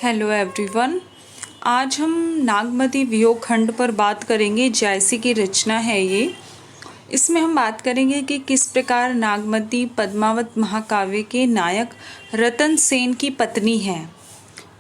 Hello everyone. आज हम नागमती वियोग खंड पर बात करेंगे। जायसी की रचना है ये। इसमें हम बात करेंगे कि किस प्रकार नागमती पद्मावत महाकाव्य के नायक रतन सेन की पत्नी है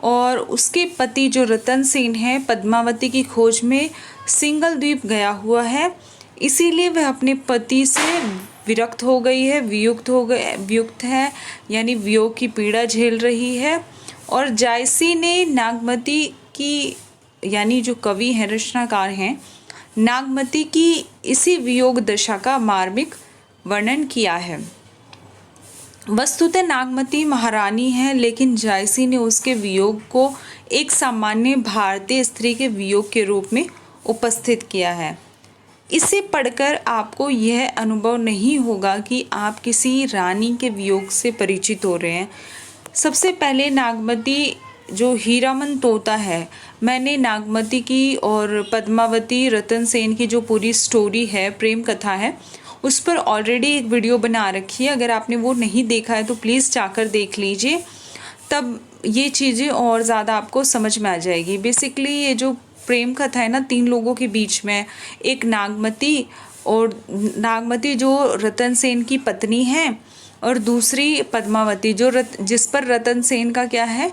और उसके पति जो रतन सेन है पद्मावती की खोज में सिंगल द्वीप गया हुआ है, इसीलिए वह अपने पति से विरक्त हो गई है, वियुक्त है, यानी वियोग की पीड़ा झेल रही है। और जायसी ने नागमती की, यानी जो कवि हैं, रचनाकार हैं, नागमती की इसी वियोग दशा का मार्मिक वर्णन किया है। वस्तुतः नागमती महारानी है, लेकिन जायसी ने उसके वियोग को एक सामान्य भारतीय स्त्री के वियोग के रूप में उपस्थित किया है। इसे पढ़कर आपको यह अनुभव नहीं होगा कि आप किसी रानी के वियोग से परिचित हो रहे हैं। सबसे पहले नागमती जो हीरामन तोता है, मैंने नागमती की और पद्मावती रतन सेन की जो पूरी स्टोरी है, प्रेम कथा है, उस पर ऑलरेडी एक वीडियो बना रखी है। अगर आपने वो नहीं देखा है तो प्लीज़ जाकर देख लीजिए, तब ये चीज़ें और ज़्यादा आपको समझ में आ जाएगी। बेसिकली ये जो प्रेम कथा है ना, 3 लोगों के बीच में, एक नागमती जो रतन सेन की पत्नी है और दूसरी पद्मावती जो जिस पर रतन सेन का क्या है,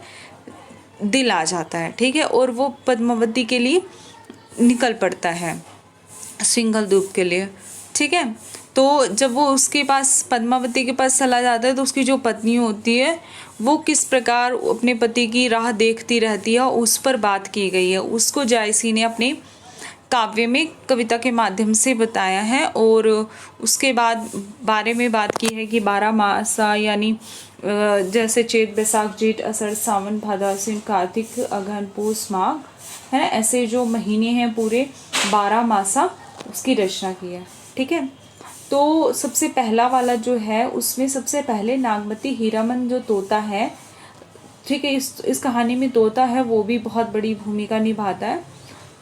दिल आ जाता है, ठीक है, और वो पद्मावती के लिए निकल पड़ता है सिंगल द्वीप के लिए, ठीक है। तो जब वो उसके पास, पद्मावती के पास चला जाता है, तो उसकी जो पत्नी होती है वो किस प्रकार अपने पति की राह देखती रहती है, उस पर बात की गई है। उसको जायसी ने अपने काव्य में कविता के माध्यम से बताया है। और उसके बाद बारे में बात की है कि 12 मासा, यानी जैसे चैत बैसाख जेठ असड़ सावन भादो आश्विन कार्तिक अगहन पूस माघ, है ना, ऐसे जो महीने हैं पूरे 12 मासा, उसकी रचना की है, ठीक है। तो सबसे पहला वाला जो है, उसमें सबसे पहले नागमती हीरामन जो तोता है, ठीक है, इस कहानी में तोता है वो भी बहुत बड़ी भूमिका निभाता है।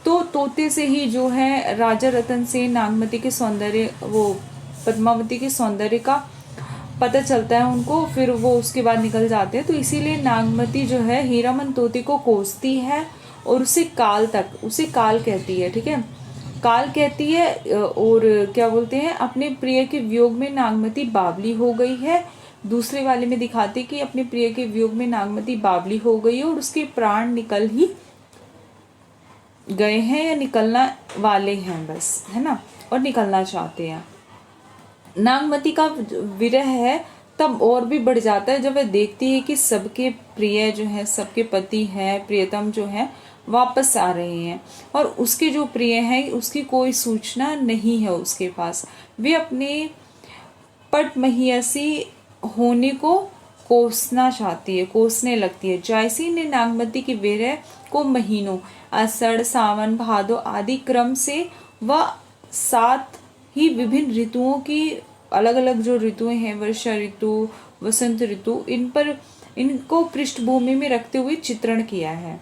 तो तोते से ही जो है राजा रतन सेन नागमती के सौंदर्य, वो पद्मावती के सौंदर्य का पता चलता है उनको, फिर वो उसके बाद निकल जाते हैं। तो इसीलिए नागमती जो है हीरामन तोते को कोसती है और उसे काल कहती है, ठीक है, काल कहती है। और क्या बोलते हैं, अपने प्रिय के वियोग में नागमती बावली हो गई है। दूसरे वाले में दिखाते कि अपने प्रिय के वियोग में नागमती बावली हो गई है और उसके प्राण निकल ही गए हैं या निकलना वाले हैं बस, है ना, और निकलना चाहते हैं। नागमती का विरह है तब और भी बढ़ जाता है जब वह देखती है कि सबके प्रिय जो है, सबके पति हैं, प्रियतम जो है, वापस आ रहे हैं और उसके जो प्रिय हैं उसकी कोई सूचना नहीं है उसके पास। वे अपने पटमहिषी होने को कोसने लगती है। जायसी ने नागमती की विरह को महीनों आषाढ़ सावन भादो आदि क्रम से व 7 ही विभिन्न ऋतुओं की, अलग अलग जो ऋतुएं हैं, वर्षा ऋतु, वसंत ऋतु, इनको पृष्ठभूमि में रखते हुए चित्रण किया है,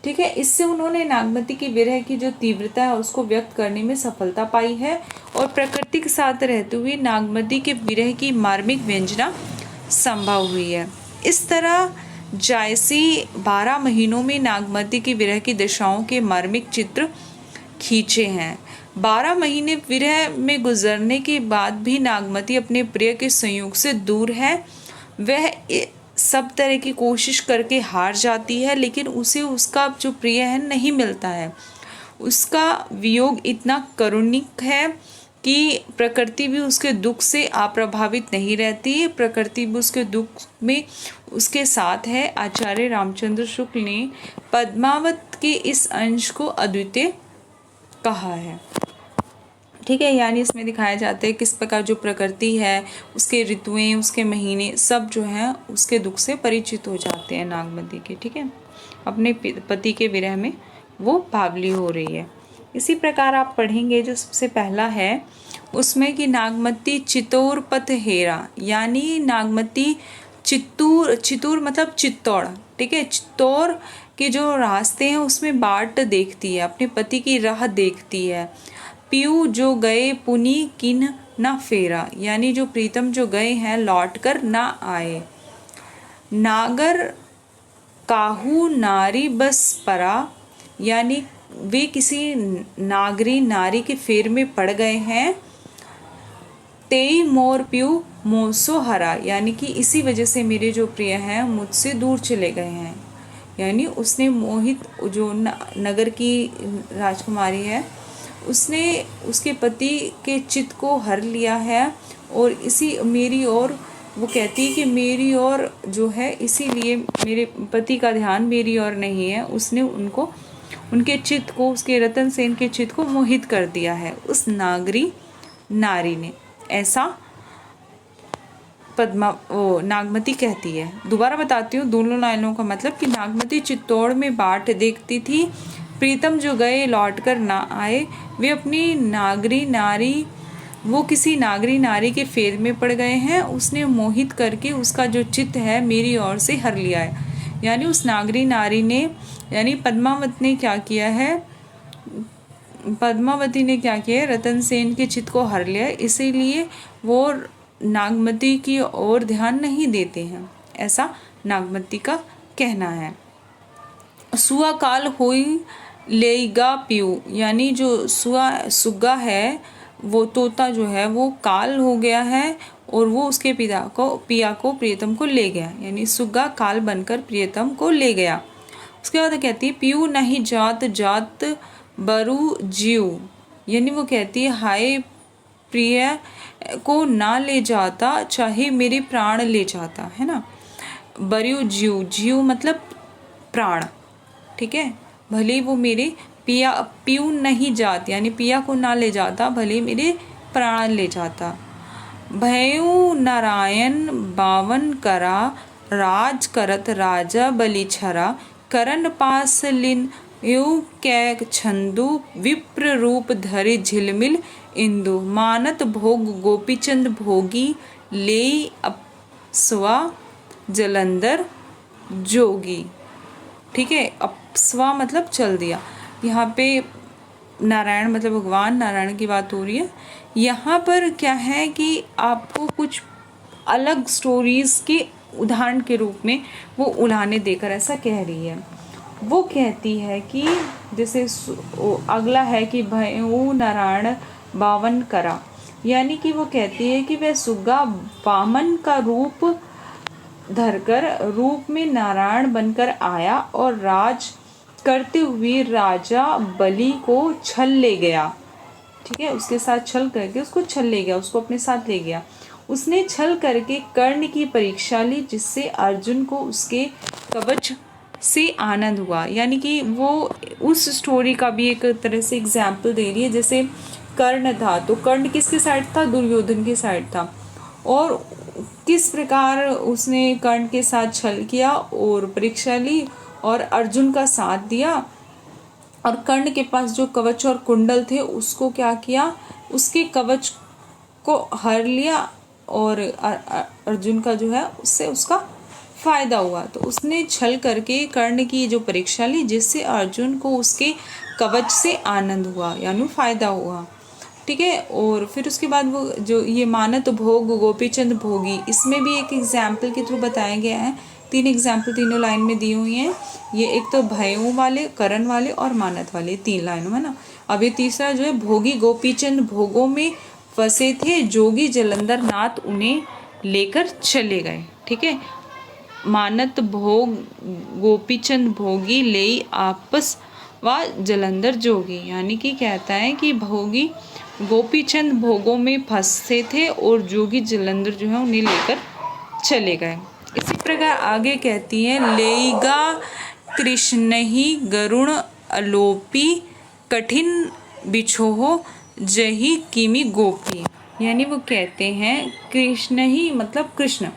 ठीक है। इससे उन्होंने नागमती की विरह की जो तीव्रता है उसको व्यक्त करने में सफलता पाई है और प्रकृति के साथ रहते हुए नागमती के विरह की मार्मिक व्यंजना संभव हुई है। इस तरह जायसी 12 महीनों में नागमती की विरह की दशाओं के मार्मिक चित्र खींचे हैं। 12 महीने विरह में गुजरने के बाद भी नागमती अपने प्रिय के संयोग से दूर है। वह सब तरह की कोशिश करके हार जाती है, लेकिन उसे उसका जो प्रिय है नहीं मिलता है। उसका वियोग इतना करुणिक है कि प्रकृति भी उसके दुख से अप्रभावित नहीं रहती। प्रकृति भी उसके दुख में उसके साथ है। आचार्य रामचंद्र शुक्ल ने पद्मावत के इस अंश को अद्वितीय कहा है, ठीक है। यानी इसमें दिखाया जाता है किस प्रकार जो प्रकृति है, उसके ऋतुएं, उसके महीने, सब जो हैं उसके दुख से परिचित हो जाते हैं नागमती के, ठीक है। अपने पति के विरह में वो बावली हो रही है। इसी प्रकार आप पढ़ेंगे जो सबसे पहला है उसमें कि नागमती चित्तौर पथ हेरा, यानी नागमती चित्तौर मतलब चित्तौड़, ठीक है, चित्तौर के जो रास्ते हैं उसमें बाट देखती है, अपने पति की राह देखती है। पियू जो गए पुनि किन न फेरा, यानी जो प्रीतम जो गए हैं लौट कर ना आए। नागर काहू नारी बस परा, यानी वे किसी नागरी नारी के फेर में पड़ गए हैं। तेई मोर प्यू मोसो हरा, यानी कि इसी वजह से मेरे जो प्रिय हैं मुझसे दूर चले गए हैं। यानी उसने मोहित, जो नगर की राजकुमारी है, उसने उसके पति के चित्त को हर लिया है, और इसी मेरी और वो कहती है कि मेरी और जो है, इसीलिए मेरे पति का ध्यान मेरी और नहीं है। उसने उनको, उनके चित्त को, उसके रतन सेन के चित्त को मोहित कर दिया है उस नागरी नारी ने, ऐसा नागमती कहती है। दोबारा बताती हूँ दोनों लाइनों का मतलब कि नागमती चित्तौड़ में बाट देखती थी, प्रीतम जो गए लौट कर ना आए, वे अपनी नागरी नारी, वो किसी नागरी नारी के फेर में पड़ गए हैं, उसने मोहित करके उसका जो चित्त है मेरी ओर से हर लिया है। यानी उस नागरी नारी ने, यानी पद्मावती ने क्या किया है, पद्मावती ने क्या किया है, रतन सेन के चित्त को हर लिया, इसीलिए वो नागमती की ओर ध्यान नहीं देते हैं, ऐसा नागमती का कहना है। सुआ काल होई लेगा पीऊ, यानी जो सुग्गा है, वो तोता जो है वो काल हो गया है, और वो उसके पिया को प्रियतम को ले गया, यानी सुग्गा काल बनकर प्रियतम को ले गया। उसके बाद कहती है पीऊ नहीं जात जात बरु जीव, यानी वो कहती है हाय प्रिय को ना ले जाता, चाहे मेरे प्राण ले जाता, है ना। बरु जीव, जीव मतलब प्राण, ठीक है, भले वो मेरे पीऊ नहीं जात, यानी पिया को ना ले जाता, भले मेरे प्राण ले जाता। भयऊ नारायण बावन करा, राज करत राजा बलि छरा, करन पास लिन यू कै छंदु, विप्र रूप धरि झिलमिल इंदु, मानत भोग गोपीचंद भोगी, ले अपस्वा जलंधर जोगी। ठीक है, अपस्वा मतलब चल दिया। यहाँ पे नारायण मतलब भगवान नारायण की बात हो रही है। यहाँ पर क्या है कि आपको कुछ अलग स्टोरीज के उदाहरण के रूप में वो उलाहने देकर ऐसा कह रही है। वो कहती है कि जैसे अगला है कि भयऊ नारायण बावन करा, यानी कि वो कहती है कि वह सुग्गा वामन का रूप धरकर रूप में नारायण बनकर आया और राज करते हुए राजा बलि को छल ले गया। ठीक है, उसके साथ छल करके उसको छल ले गया, उसको अपने साथ ले गया। उसने छल करके कर्ण की परीक्षा ली, जिससे अर्जुन को उसके कवच से आनंद हुआ। यानी कि वो उस स्टोरी का भी एक तरह से एग्जाम्पल दे रही है। जैसे कर्ण था, तो कर्ण किसके साइड था? दुर्योधन के साइड था, और किस प्रकार उसने कर्ण के साथ छल किया और परीक्षा ली और अर्जुन का साथ दिया, और कर्ण के पास जो कवच और कुंडल थे उसको क्या किया, उसके कवच को हर लिया और अर्जुन का जो है उससे उसका फायदा हुआ। तो उसने छल करके कर्ण की जो परीक्षा ली, जिससे अर्जुन को उसके कवच से आनंद हुआ, यानी फायदा हुआ। ठीक है, और फिर उसके बाद वो जो ये मानत भोग गोपीचंद भोगी, इसमें भी एक एग्जाम्पल के थ्रू बताया गया है। 3 एग्जाम्पल तीनों लाइन में दी हुई हैं। ये एक तो भयों वाले, करण वाले और मानत वाले, 3 लाइनों में ना। अब ये तीसरा जो है, भोगी गोपीचंद भोगों में फंसे थे, जोगी जलंधर नाथ उन्हें लेकर चले गए। ठीक है, मानत भोग गोपीचंद भोगी ले आपस व जलंधर जोगी, यानी कि कहता है कि भोगी गोपीचंद भोगों में फंसे थे और जोगी जलंधर जो है उन्हें लेकर चले गए। इसी प्रकार आगे कहती है, लेगा कृष्ण ही गरुण अलोपी, कठिन बिछोह जही किमी गोपी, यानी वो कहते हैं कृष्ण ही मतलब कृष्ण।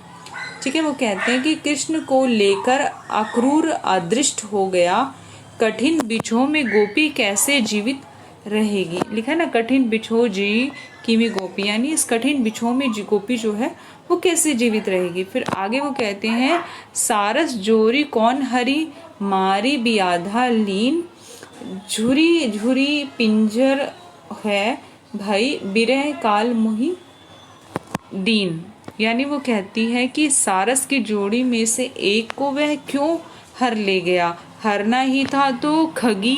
ठीक है, वो कहते हैं कि कृष्ण को लेकर अक्रूर अदृष्ट हो गया, कठिन बिछोह में गोपी कैसे जीवित रहेगी। लिखा है ना, कठिन बिछोह जी किमी गोपी, यानी इस कठिन बिछोह में गोपी जो है वो कैसे जीवित रहेगी। फिर आगे वो कहते हैं, सारस जोरी कौन हरी, मारी बियाधा लीन, झुरी झुरी पिंजर है, भाई बिरह काल मुहि दीन। यानी वो कहती है कि सारस की जोड़ी में से एक को वह क्यों हर ले गया। हरना ही था तो खगी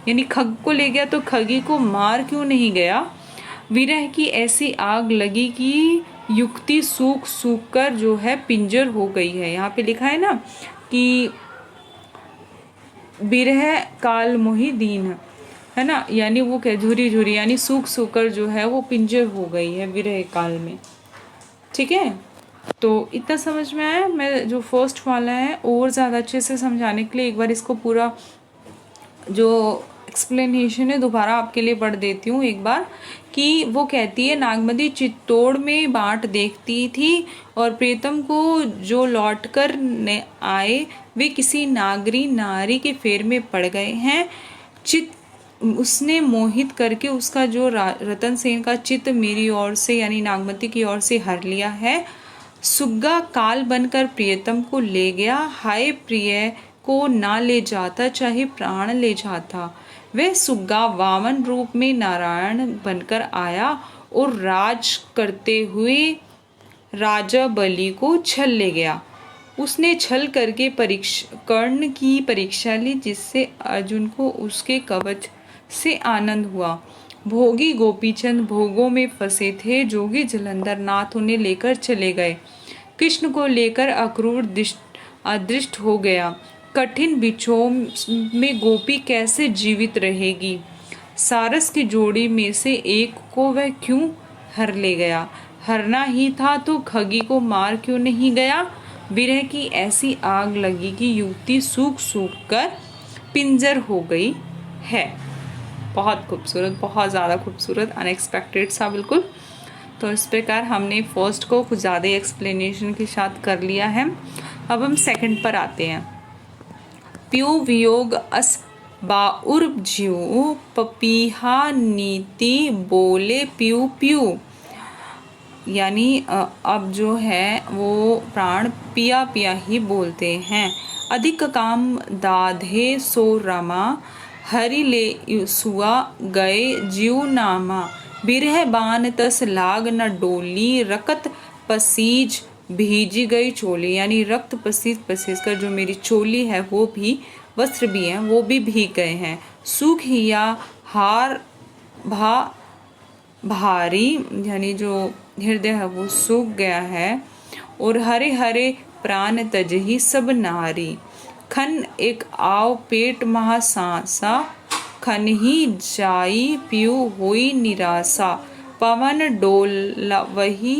यानी खग को ले गया, तो खगी को मार क्यों नहीं गया। विरह की ऐसी आग लगी कि युक्ति सूख सूख कर जो है पिंजर हो गई है। यहाँ पे लिखा है ना कि बिरह काल मोहि दीन, है ना, यानी वो क्या झुरी झुरी यानी सूख सूख कर जो है वो पिंजर हो गई है विरह काल में। ठीक है, तो इतना समझ में आया। मैं जो फर्स्ट वाला है और ज़्यादा अच्छे से समझाने के लिए एक बार इसको पूरा जो एक्सप्लेनेशन है दोबारा आपके लिए पढ़ देती हूँ एक बार। कि वो कहती है नागमती चित्तौड़ में बाट देखती थी और प्रीतम को जो लौट कर आए वे किसी नारी के फेर में पड़ गए हैं। उसने मोहित करके उसका जो रतन सेन का चित्त मेरी ओर से यानी नागमती की ओर से हर लिया है। सुग्गा काल बनकर प्रियतम को ले गया, हाय प्रिय को ना ले जाता चाहे प्राण ले जाता। वह सुग्गा वामन रूप में नारायण बनकर आया और राज करते हुए राजा बलि को छल ले गया। उसने छल करके कर्ण की परीक्षा ली, जिससे अर्जुन को उसके कवच से आनंद हुआ। भोगी गोपीचंद भोगों में फंसे थे, जोगी जलंधर नाथ उन्हें लेकर चले गए। कृष्ण को लेकर अक्रूर अदृष्ट हो गया। कठिन बिछोह में गोपी कैसे जीवित रहेगी। सारस की जोड़ी में से एक को वह क्यों हर ले गया। हरना ही था तो खगी को मार क्यों नहीं गया। विरह की ऐसी आग लगी कि युवती सूख सूख कर पिंजर हो गई है। बहुत खूबसूरत, बहुत ज़्यादा खूबसूरत, अनएक्सपेक्टेड सा बिल्कुल। तो इस प्रकार हमने फर्स्ट को कुछ ज़्यादा एक्सप्लेनेशन के साथ कर लिया है। अब हम सेकंड पर आते हैं। प्यू वियोग अस बाउर ज्यू पपीहा नीति बोले प्यू प्यू, यानी अब जो है वो प्राण पिया पिया ही बोलते हैं। अधिक काम दाधे सो रमा, हरि ले सुआ गए जीव नामा। बिरह बान तस लाग न डोली, रकत पसीज भीजी गई चोली, यानी रक्त पसीज पसीज कर जो मेरी चोली है वो भी, वस्त्र भी हैं वो भी भीग गए हैं। सूख हिया हार भा भारी, यानी जो हृदय है वो सूख गया है। और हरे हरे प्राण तजही सब नारी, खन एक आव पेट महासासा, खन ही जाई पियू होई निराशा। पवन डोला वही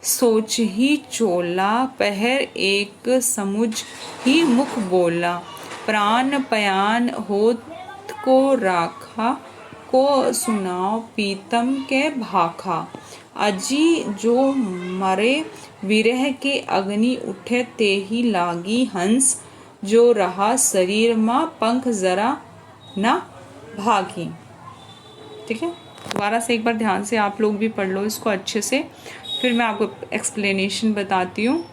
सोच ही चोला, पहर एक समुझ ही मुख बोला। प्राण पयान होत को राखा, को सुनाओ पीतम के भाखा। अजी जो मरे विरह के अग्नि उठे, ते ही लागी हंस, जो रहा शरीर माँ पंख जरा ना भागी। ठीक है, दोबारा से एक बार ध्यान से आप लोग भी पढ़ लो इसको अच्छे से, फिर मैं आपको एक्सप्लेनेशन बताती हूँ,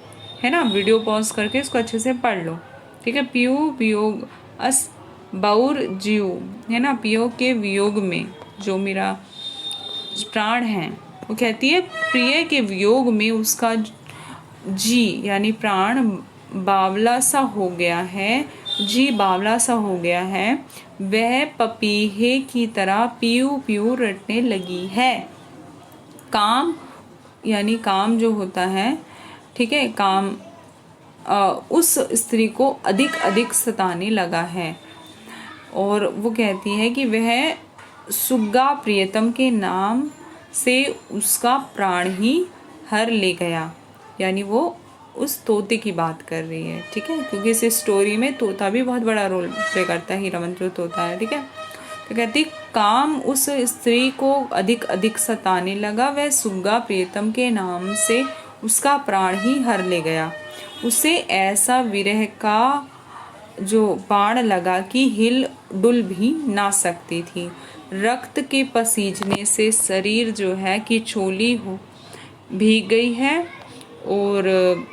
है ना। वीडियो पॉज करके इसको अच्छे से पढ़ लो। ठीक है, पियो वियोग अस बाउर जीव, है ना, पियो के वियोग में जो मेरा प्राण है, वो कहती है प्रिय के वियोग में उसका जी यानी प्राण बावला सा हो गया है, जी बावला सा हो गया है। वह पपीहे की तरह पीऊ पीऊ रटने लगी है। काम यानी काम जो होता है, ठीक है, काम उस स्त्री को अधिक अधिक सताने लगा है। और वो कहती है कि वह सुग्गा प्रियतम के नाम से उसका प्राण ही हर ले गया, यानी वो उस तोते की बात कर रही है। ठीक है, क्योंकि इस स्टोरी में तोता भी बहुत बड़ा रोल प्ले करता है, हीरामन जो तोता है। ठीक है, तो कहती काम उस स्त्री को अधिक अधिक सताने लगा, वह सुग्गा प्रियतम के नाम से उसका प्राण ही हर ले गया। उसे ऐसा विरह का जो बाण लगा कि हिल डुल भी ना सकती थी। रक्त के पसीजने से शरीर जो है कि चोली हो भीग गई है। और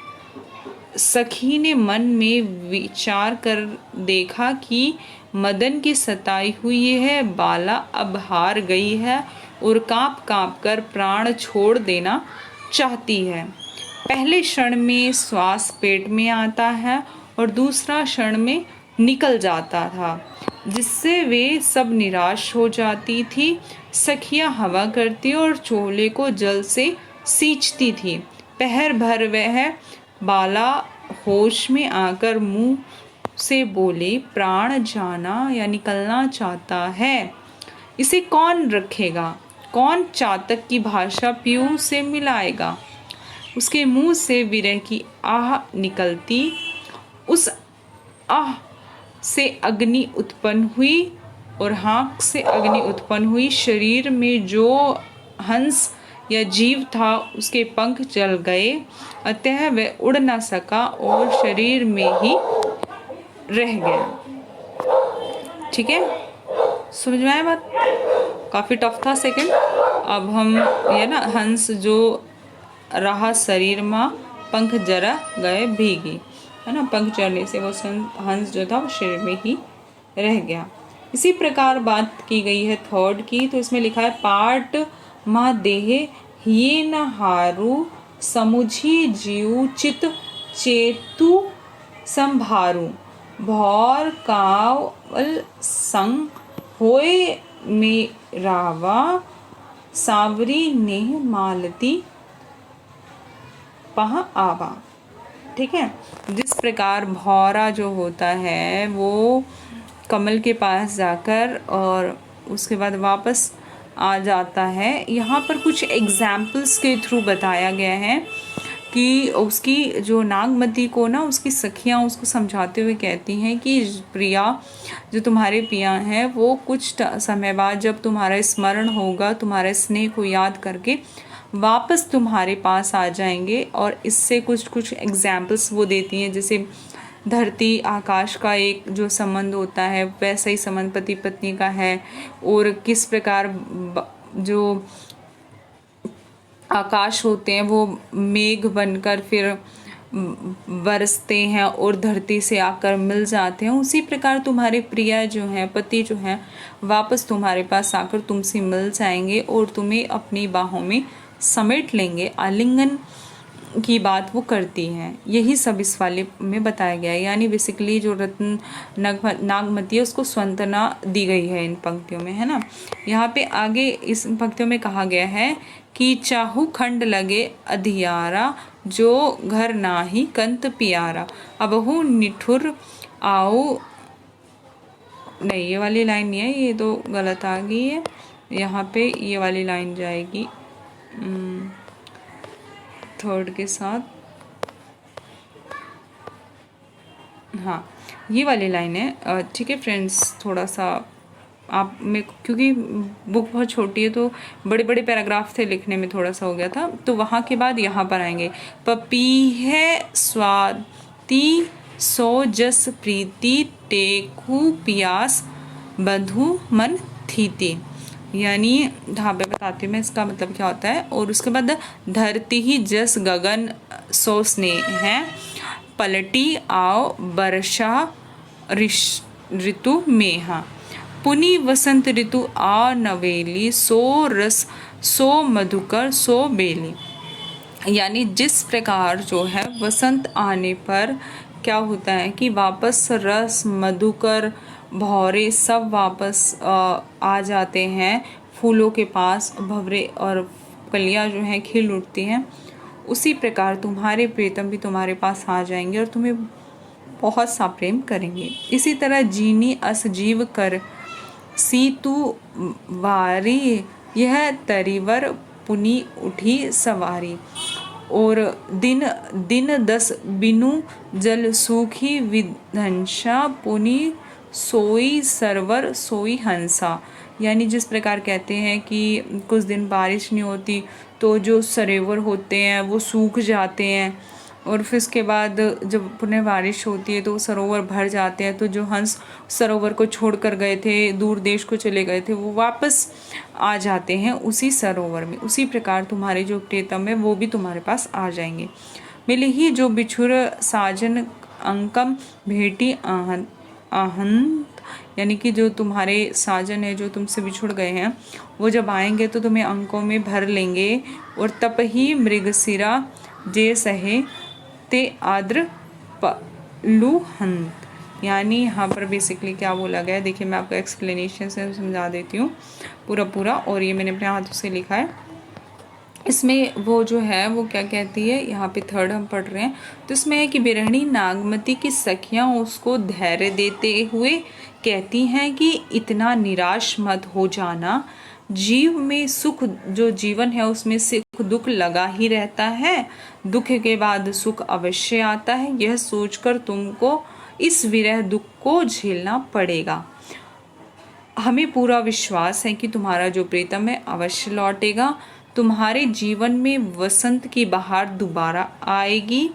सखी ने मन में विचार कर देखा कि मदन की सताई हुई है बाला अब हार गई है और कांप कांप कर प्राण छोड़ देना चाहती है। पहले क्षण में श्वास पेट में आता है और दूसरा क्षण में निकल जाता था, जिससे वे सब निराश हो जाती थी। सखियां हवा करती और चोले को जल से सींचती थी। पहर भर वह बाला होश में आकर मुंह से बोले, प्राण जाना या निकलना चाहता है, इसे कौन रखेगा? कौन चातक की भाषा पीऊ से मिलाएगा? उसके मुंह से विरह की आह निकलती। उस आह से अग्नि उत्पन्न हुई और हाक से अग्नि उत्पन्न हुई। शरीर में जो हंस या जीव था उसके पंख जल गए, अतः वह उड़ न सका और शरीर में ही रह गया। ठीक है, समझ में आया बात? काफ़ी टफ था सेकंड। अब हम ये ना हंस जो रहा शरीर में, पंख जरा गए भीगी, है ना, पंख जलने से वो हंस जो था वो शरीर में ही रह गया। इसी प्रकार बात की गई है थर्ड की, तो इसमें लिखा है पाट मा देह हिये न हारू, समुझी जीव चित चेतु संभारू, भौर कावल संग होए मेरावा, सावरी नेह मालती पह आवा। ठीक है, जिस प्रकार भौरा जो होता है वो कमल के पास जाकर और उसके बाद वापस आ जाता है, यहाँ पर कुछ एग्जाम्पल्स के थ्रू बताया गया है कि उसकी जो नागमती को ना उसकी सखियाँ उसको समझाते हुए कहती हैं कि प्रिया, जो तुम्हारे पिया हैं वो कुछ समय बाद जब तुम्हारा स्मरण होगा, तुम्हारे स्नेह को याद करके वापस तुम्हारे पास आ जाएंगे। और इससे कुछ कुछ एग्जाम्पल्स वो देती हैं, जैसे धरती आकाश का एक जो संबंध होता है वैसा ही संबंध पति पत्नी का है, और किस प्रकार जो आकाश होते हैं वो मेघ बनकर फिर बरसते हैं और धरती से आकर मिल जाते हैं। उसी प्रकार तुम्हारे प्रिया जो हैं, पति जो हैं, वापस तुम्हारे पास आकर तुमसे मिल जाएंगे और तुम्हें अपनी बाहों में समेट लेंगे। आलिंगन की बात वो करती हैं। यही सब इस वाले में बताया गया है। यानी बेसिकली जो रत्न नागमती है उसको सांत्वना दी गई है इन पंक्तियों में, है ना। यहाँ पे आगे इस पंक्तियों में कहा गया है कि चाहू खंड लगे अधियारा, जो घर नाही कंत पियारा, अबहु निठुर आओ। नहीं, ये वाली लाइन नहीं है, ये तो गलत आ गई है। यहाँ पे ये वाली लाइन जाएगी थर्ड के साथ। हाँ, ये वाली लाइन है। ठीक है फ्रेंड्स, थोड़ा सा आप में, क्योंकि बुक बहुत छोटी है तो बड़े बड़े पैराग्राफ थे, लिखने में थोड़ा सा हो गया था, तो वहाँ के बाद यहाँ पर आएंगे। पपीह स्वाति सो जस प्रीति, टेकू पियास बंधु मन थीति। यानी ढाबे बताती हूँ मैं इसका मतलब क्या होता है। और उसके बाद धरती ही जस गगन सो स्नेह है, पलटी आओ वर्षा ऋतु मेहा, पुनि वसंत ऋतु आ नवेली, सो रस सो मधुकर सो बेली। यानी जिस प्रकार जो है वसंत आने पर क्या होता है कि वापस रस, मधुकर, भौरे सब वापस आ जाते हैं फूलों के पास, भंवरे और कलियां जो हैं खिल उठती हैं। उसी प्रकार तुम्हारे प्रीतम भी तुम्हारे पास आ जाएंगे और तुम्हें बहुत सा प्रेम करेंगे। इसी तरह जीनी अस जीव कर सीतु वारी, यह तरीवर पुनि उठी सवारी, और दिन दिन दस बिनु जल सूखी विधंसा, पुनि सोई सरवर सोई हंसा। यानी जिस प्रकार कहते हैं कि कुछ दिन बारिश नहीं होती तो जो सरोवर होते हैं वो सूख जाते हैं, और फिर उसके बाद जब पुनः बारिश होती है तो सरोवर भर जाते हैं, तो जो हंस सरोवर को छोड़कर गए थे, दूर देश को चले गए थे, वो वापस आ जाते हैं उसी सरोवर में। उसी प्रकार तुम्हारे जो प्रियतम है वो भी तुम्हारे पास आ जाएंगे। मिले ही जो बिछुर साजन अंकम भेटी आहंत, यानी कि जो तुम्हारे साजन है जो तुमसे बिछुड़ गए हैं वो जब आएंगे तो तुम्हें अंकों में भर लेंगे। और तप ही मृगशिरा जे सहे ते आद्र लुहंत, यानी यहाँ पर बेसिकली क्या बोला गया है, देखिए मैं आपको एक्सप्लेनेशन से समझा देती हूँ पूरा, और ये मैंने अपने हाथों से लिखा है। इसमें वो जो है वो क्या कहती है, यहाँ पे थर्ड हम पढ़ रहे हैं, तो इसमें है कि बिरहणी नागमती की सखियाँ उसको धैर्य देते हुए कहती हैं कि इतना निराश मत हो जाना, जीव में सुख, जो जीवन है उसमें सुख दुख लगा ही रहता है, दुख के बाद सुख अवश्य आता है, यह सोचकर तुमको इस विरह दुख को झेलना पड़ेगा। हमें पूरा विश्वास है कि तुम्हारा जो प्रीतम है अवश्य लौटेगा, तुम्हारे जीवन में वसंत की बहार दोबारा आएगी।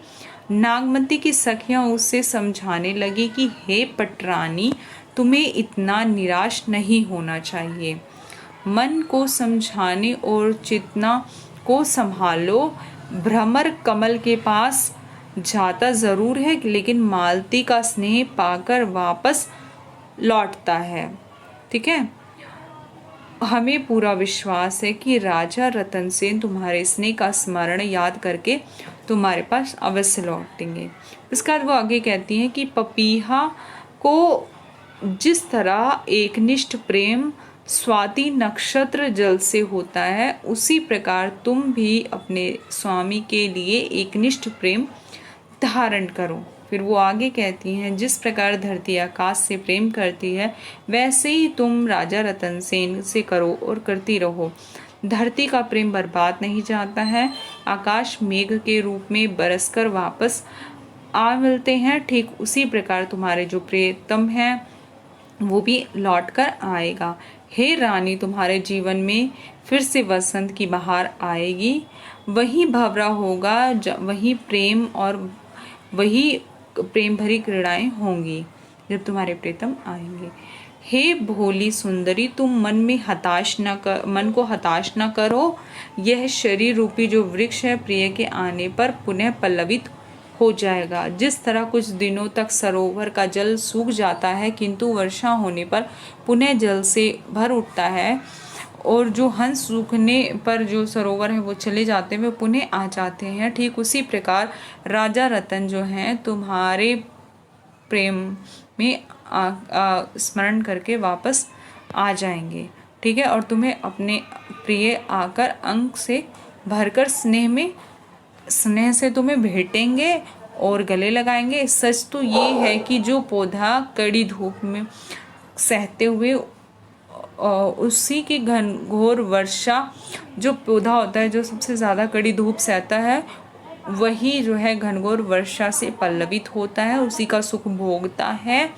नागमती की सखियां उससे समझाने लगी कि हे पटरानी, तुम्हें इतना निराश नहीं होना चाहिए, मन को समझाने और चेतना को संभालो, भ्रमर कमल के पास जाता ज़रूर है लेकिन मालती का स्नेह पाकर वापस लौटता है। ठीक है, हमें पूरा विश्वास है कि राजा रतन सेन तुम्हारे स्नेह का स्मरण याद करके तुम्हारे पास अवश्य लौटेंगे। इसके बाद वो आगे कहती हैं कि पपीहा को जिस तरह एकनिष्ठ प्रेम स्वाति नक्षत्र जल से होता है, उसी प्रकार तुम भी अपने स्वामी के लिए एकनिष्ठ प्रेम धारण करो। फिर वो आगे कहती हैं, जिस प्रकार धरती आकाश से प्रेम करती है वैसे ही तुम राजा रतन सेन से करो और करती रहो। धरती का प्रेम बर्बाद नहीं जाता है, आकाश मेघ के रूप में बरसकर वापस आ मिलते हैं, ठीक उसी प्रकार तुम्हारे जो प्रियतम है वो भी लौट कर आएगा। हे रानी, तुम्हारे जीवन में फिर से वसंत की बहार आएगी, वही भंवरा होगा, वही प्रेम और वही प्रेम भरी क्रीड़ाएं होंगी जब तुम्हारे प्रीतम आएंगे। हे भोली सुंदरी, तुम मन को हताश न करो, यह शरीर रूपी जो वृक्ष है प्रिय के आने पर पुनः पल्लवित हो जाएगा। जिस तरह कुछ दिनों तक सरोवर का जल सूख जाता है किंतु वर्षा होने पर पुनः जल से भर उठता है, और जो हंस सूखने पर जो सरोवर है वो चले जाते हैं, वे पुनः आ जाते हैं, ठीक उसी प्रकार राजा रतन जो हैं तुम्हारे प्रेम में स्मरण करके वापस आ जाएंगे। ठीक है, और तुम्हें अपने प्रिय आकर अंक से भरकर स्नेह से तुम्हें भेंटेंगे और गले लगाएंगे। सच तो ये है कि जो पौधा कड़ी धूप में सहते हुए उसी की घनघोर वर्षा, जो पौधा होता है जो सबसे ज़्यादा कड़ी धूप सहता है वही जो है घनघोर वर्षा से पल्लवित होता है, उसी का सुख भोगता है।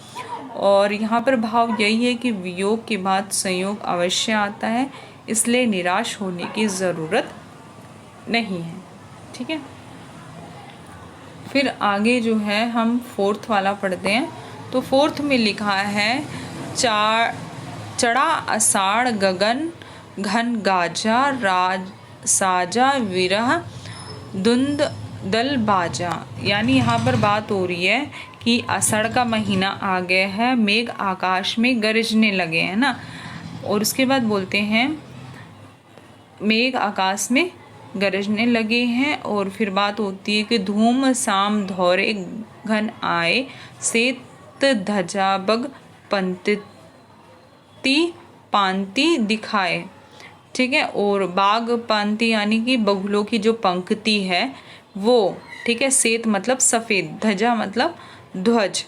और यहाँ पर भाव यही है कि वियोग के बाद संयोग अवश्य आता है, इसलिए निराश होने की ज़रूरत नहीं है। ठीक है, फिर आगे जो है हम फोर्थ वाला पढ़ते हैं। तो फोर्थ में लिखा है, चढ़ा आषाढ़ गगन घन गाजा, राज साजा विरह धुंध दल बाजा। यानी यहाँ पर बात हो रही है कि आषाढ़ का महीना आ गया है, मेघ आकाश में गरजने लगे हैं ना, और उसके बाद बोलते हैं मेघ आकाश में गरजने लगे हैं, और फिर बात होती है कि धूम साम धौरे घन आए, सेत धजा बग पांति दिखाए। ठीक है, और बाग पांति यानी कि बगुलों की जो पंक्ति है वो, ठीक है, सेत मतलब सफ़ेद, ध्वजा मतलब ध्वज,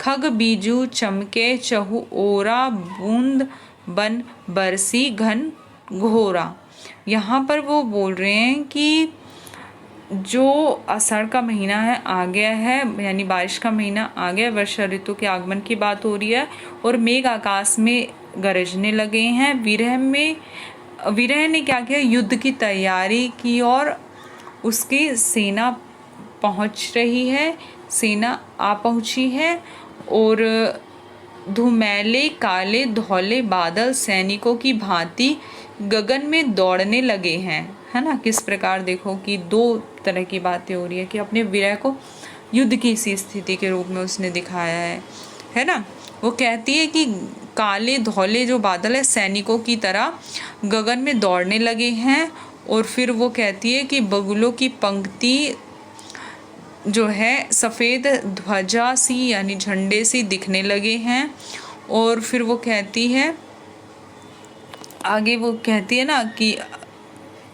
खग बीजू चमके चहु ओरा, बूंद बन बरसी घन घोरा। यहाँ पर वो बोल रहे हैं कि जो आषाढ़ का महीना है आ गया है, यानी बारिश का महीना आ गया, वर्षा ऋतु के आगमन की बात हो रही है, और मेघ आकाश में गरजने लगे हैं। विरह ने क्या किया, युद्ध की तैयारी की और उसकी सेना पहुंच रही है, सेना आ पहुंची है, और धुमैले काले धौले बादल सैनिकों की भांति गगन में दौड़ने लगे हैं, है ना। किस प्रकार देखो कि दो तरह की बातें हो रही है कि अपने विरह को युद्ध की सी स्थिति के रूप में उसने दिखाया है ना। वो कहती है कि काले धौले जो बादल है सैनिकों की तरह गगन में दौड़ने लगे हैं, और फिर वो कहती है कि बगुलों की पंक्ति जो है सफ़ेद ध्वजा सी यानी झंडे सी दिखने लगे हैं। और फिर वो कहती है, आगे वो कहती है ना कि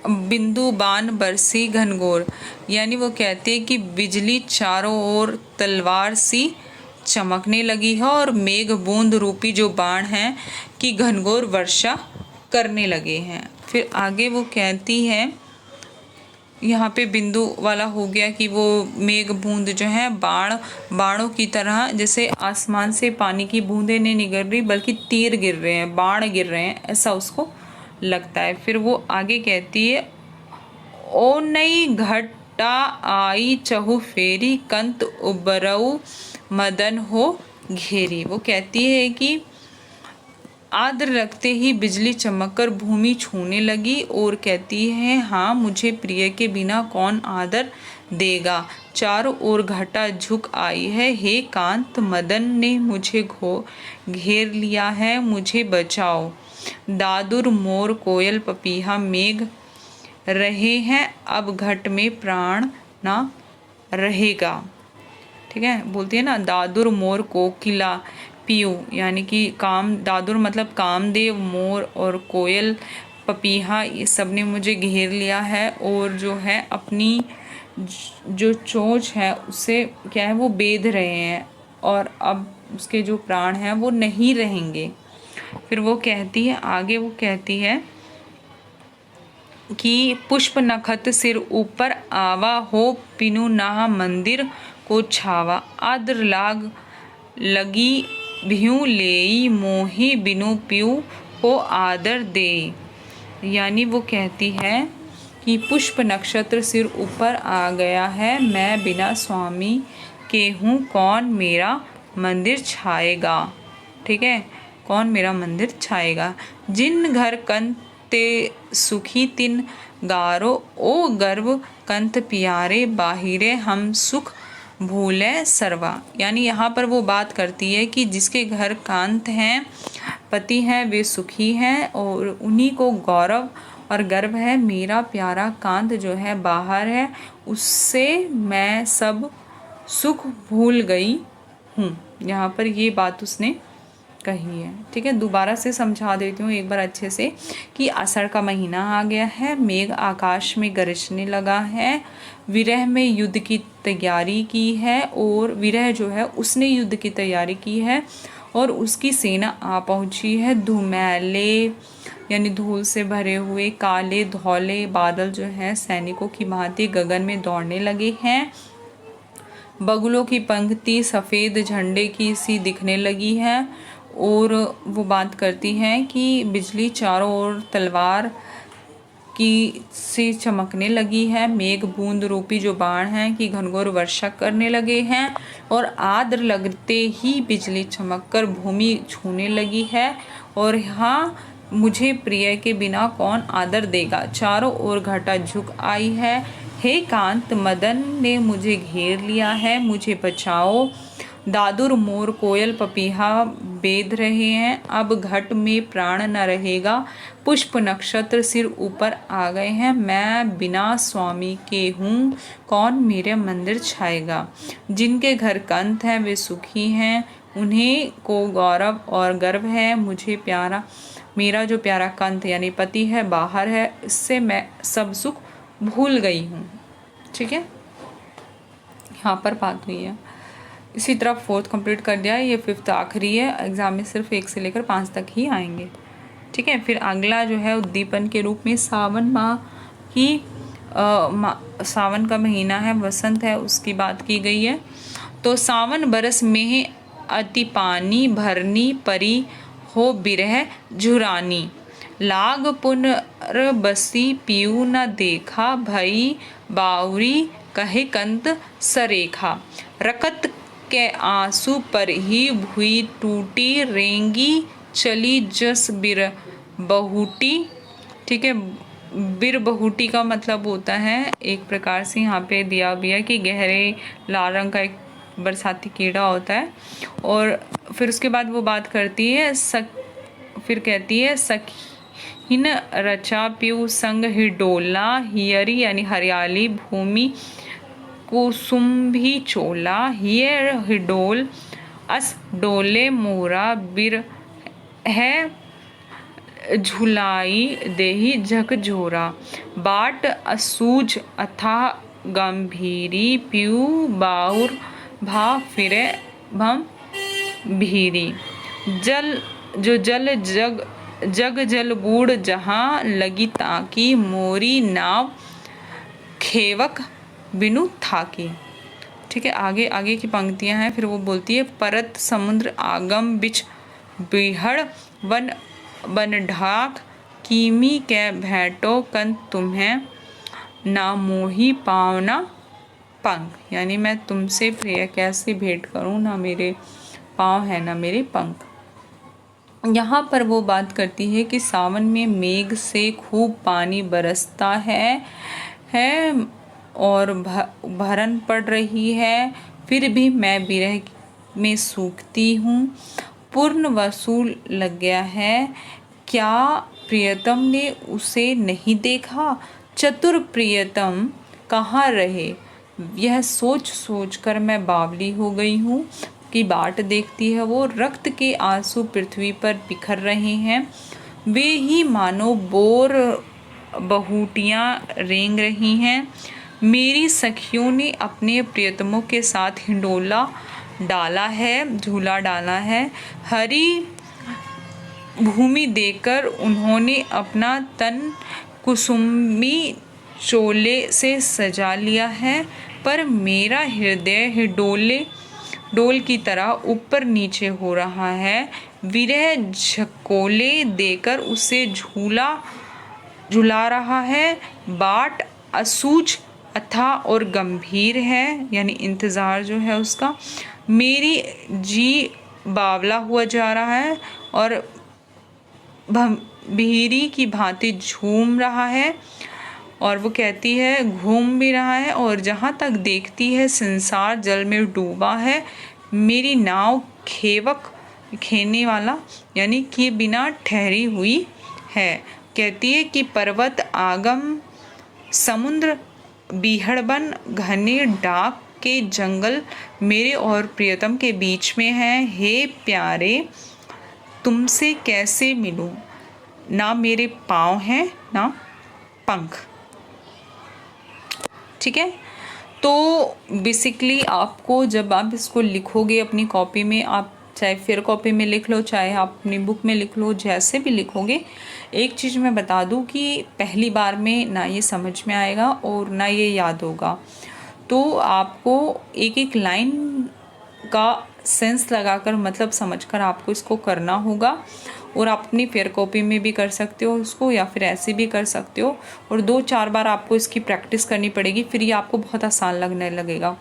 बिंदु बाण बरसी घनघोर, यानी वो कहती है कि बिजली चारों ओर तलवार सी चमकने लगी है और मेघ बूंद रूपी जो बाण हैं कि घनघोर वर्षा करने लगे हैं। फिर आगे वो कहती है, यहाँ पे बिंदु वाला हो गया कि वो मेघ बूंद जो है बाणों की तरह, जैसे आसमान से पानी की बूंदें नहीं निकल रही बल्कि तीर गिर रहे हैं, बाण गिर रहे हैं, ऐसा उसको लगता है। फिर वो आगे कहती है, ओ नई घटा आई चहु फेरी कंत उबरऊ मदन हो घेरी। वो कहती है कि आद्र लगते ही बिजली चमककर भूमि छूने लगी और कहती है, हाँ मुझे प्रिय के बिना कौन आदर देगा। चारों ओर घटा झुक आई है, हे कांत मदन ने मुझे घेर लिया है, मुझे बचाओ। दादुर मोर कोयल पपीहा मेघ रहे हैं, अब घट में प्राण ना रहेगा। ठीक है, बोलती है ना, दादुर मोर कोकिला पीयू, यानी कि काम, दादुर मतलब कामदेव, मोर और कोयल पपीहा, ये सब ने मुझे घेर लिया है और जो है अपनी जो चोंच है उससे क्या है वो बेध रहे हैं और अब उसके जो प्राण हैं वो नहीं रहेंगे। फिर वो कहती है, आगे वो कहती है कि पुष्प नखत सिर ऊपर आवा हो, पिनु नाह मंदिर को छावा। आद्र लाग लगी भ्यूं लेई, मोही बिनु पियू को आदर दे। यानी वो कहती है कि पुष्प नक्षत्र सिर ऊपर आ गया है, मैं बिना स्वामी के हूँ, कौन मेरा मंदिर छाएगा। ठीक है, कौन मेरा मंदिर छाएगा। जिन घर कंते सुखी तिन गारो, ओ गर्व कंत प्यारे, बाहिरे हम सुख भूले सर्वा। यानी यहाँ पर वो बात करती है कि जिसके घर कांत हैं, पति हैं, वे सुखी हैं और उन्हीं को गौरव और गर्व है। मेरा प्यारा कांत जो है बाहर है, उससे मैं सब सुख भूल गई हूँ। यहाँ पर ये बात उसने कही है। ठीक है, दोबारा से समझा देती हूँ एक बार अच्छे से कि आषाढ़ का महीना आ गया है, मेघ आकाश में गरजने लगा है, विरह में युद्ध की तैयारी की है और विरह जो है उसने युद्ध की तैयारी की है और उसकी सेना आ पहुंची है। धुमैले यानी धूल से भरे हुए काले धौले बादल जो हैं सैनिकों की भांति गगन में दौड़ने लगे हैं। बगुलों की पंक्ति सफ़ेद झंडे की सी दिखने लगी है और वो बात करती हैं कि बिजली चारों ओर तलवार की से चमकने लगी है, मेघ बूंद रूपी जो बाण हैं कि घनघोर वर्षा करने लगे हैं और आद्र लगते ही बिजली चमककर भूमि छूने लगी है और हाँ मुझे प्रिय के बिना कौन आदर देगा। चारों ओर घटा झुक आई है, हे कांत मदन ने मुझे घेर लिया है, मुझे बचाओ। दादुर मोर कोयल पपीहा बेध रहे हैं, अब घट में प्राण न रहेगा। पुष्प नक्षत्र सिर ऊपर आ गए हैं, मैं बिना स्वामी के हूँ, कौन मेरे मंदिर छाएगा। जिनके घर कंत हैं वे सुखी हैं, उन्हें को गौरव और गर्व है। मुझे प्यारा, मेरा जो प्यारा कंत यानी पति है बाहर है, इससे मैं सब सुख भूल गई हूँ। ठीक है, यहाँ पर बात हुई है। इसी तरह फोर्थ कंप्लीट कर दिया है, ये फिफ्थ आखिरी है, एग्ज़ाम में सिर्फ 1 से लेकर 5 तक ही आएंगे। ठीक है, फिर अगला जो है उद्दीपन के रूप में सावन माह की सावन का महीना है, वसंत है, उसकी बात की गई है। तो सावन बरस में अति पानी भरनी, परी हो बिरह झुरानी। लाग पुनर बसी पीऊ न देखा, भई बाउरी कहे कंत सरेखा। रकत के आंसू पर ही भुई टूटी, रेंगी चली जस बिर बहुटी। ठीक है, बिर बहुटी का मतलब होता है एक प्रकार से यहाँ पे दिया गया कि गहरे लाल रंग का एक बरसाती कीड़ा होता है। और फिर उसके बाद वो बात करती है फिर कहती है सखीन रचा पीऊ संग ही डोला, हियरी यानी हरियाली भूमि कुसुम्भी चोला, हियर हिडोल अस डोले मोरा बिर है झुलाई देही झकझोरा। बाट असूझ अथाह गंभीरी, पीऊ बाउर भा फिरे भम भीरी। जल जो जल जग जग जल बूढ़ जहाँ लगी ताकी, मोरी नाव खेवक बिनु थाकी। ठीक है, आगे आगे की पंक्तियां हैं। फिर वो बोलती है, परत समुद्र आगम बिच बिहड़ वन बन ढाक, कीमी कै भेंटो कंत तुम्हें ना मोही पावना पंख। यानी मैं तुमसे प्रिय कैसे भेंट करूं, ना मेरे पाँव है ना मेरे पंख। यहाँ पर वो बात करती है कि सावन में मेघ से खूब पानी बरसता है और भरन पड़ रही है, फिर भी मैं विरह में सूखती हूँ। पूर्ण वसूल लग गया है, क्या प्रियतम ने उसे नहीं देखा, चतुर प्रियतम कहाँ रहे। यह सोच सोच कर मैं बावली हो गई हूँ की बाट देखती है वो, रक्त के आंसू पृथ्वी पर बिखर रहे हैं। वे ही मानो बोर बहुटियाँ रेंग रही हैं। मेरी सखियों ने अपने प्रियतमों के साथ हिंडोला डाला है, झूला डाला है। हरी भूमि देकर उन्होंने अपना तन कुसुमी चोले से सजा लिया है, पर मेरा हृदय डोल की तरह ऊपर नीचे हो रहा है। विरह झकोले देकर उसे झुला रहा है। बाट असूझ अथाह और गंभीर है, यानी इंतज़ार जो है उसका। मेरी जी बावला हुआ जा रहा है और भीरी की भांति झूम रहा है। और वो कहती है घूम भी रहा है, और जहाँ तक देखती है संसार जल में डूबा है। मेरी नाव खेवक खेने वाला यानी कि बिना ठहरी हुई है। कहती है कि पर्वत आगम समुद्र बीहड़बन घने डाक के जंगल मेरे और प्रियतम के बीच में है। हे प्यारे, तुमसे कैसे मिलूं, ना मेरे पाँव हैं ना पंख। ठीक है, तो बेसिकली आपको जब आप इसको लिखोगे अपनी कॉपी में, आप चाहे फिर कॉपी में लिख लो, चाहे आप अपनी बुक में लिख लो, जैसे भी लिखोगे, एक चीज़ मैं बता दूं कि पहली बार में ना ये समझ में आएगा और ना ये याद होगा। तो आपको एक एक लाइन का सेंस लगाकर, मतलब समझकर आपको इसको करना होगा। और आप अपनी फेयर कॉपी में भी कर सकते हो उसको, या फिर ऐसे भी कर सकते हो। और 2-4 बार आपको इसकी प्रैक्टिस करनी पड़ेगी, फिर ये आपको बहुत आसान लगने लगेगा।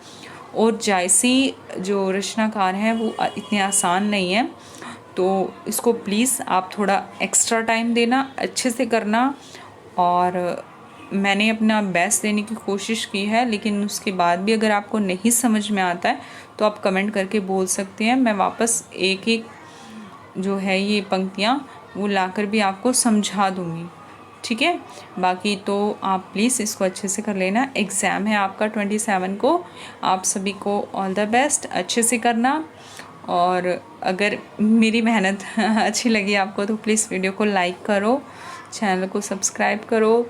और जायसी जो रचनाकार हैं वो इतने आसान नहीं है, तो इसको प्लीज़ आप थोड़ा एक्स्ट्रा टाइम देना, अच्छे से करना। और मैंने अपना बेस्ट देने की कोशिश की है, लेकिन उसके बाद भी अगर आपको नहीं समझ में आता है तो आप कमेंट करके बोल सकते हैं। मैं वापस एक एक जो है ये पंक्तियाँ वो लाकर भी आपको समझा दूँगी। ठीक है, बाकी तो आप प्लीज़ इसको अच्छे से कर लेना। एग्ज़ाम है आपका 27 को। आप सभी को ऑल द बेस्ट, अच्छे से करना। और अगर मेरी मेहनत अच्छी लगी आपको तो प्लीज़ वीडियो को लाइक करो, चैनल को सब्सक्राइब करो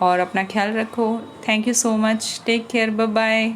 और अपना ख्याल रखो। Thank you so much, take care, bye bye.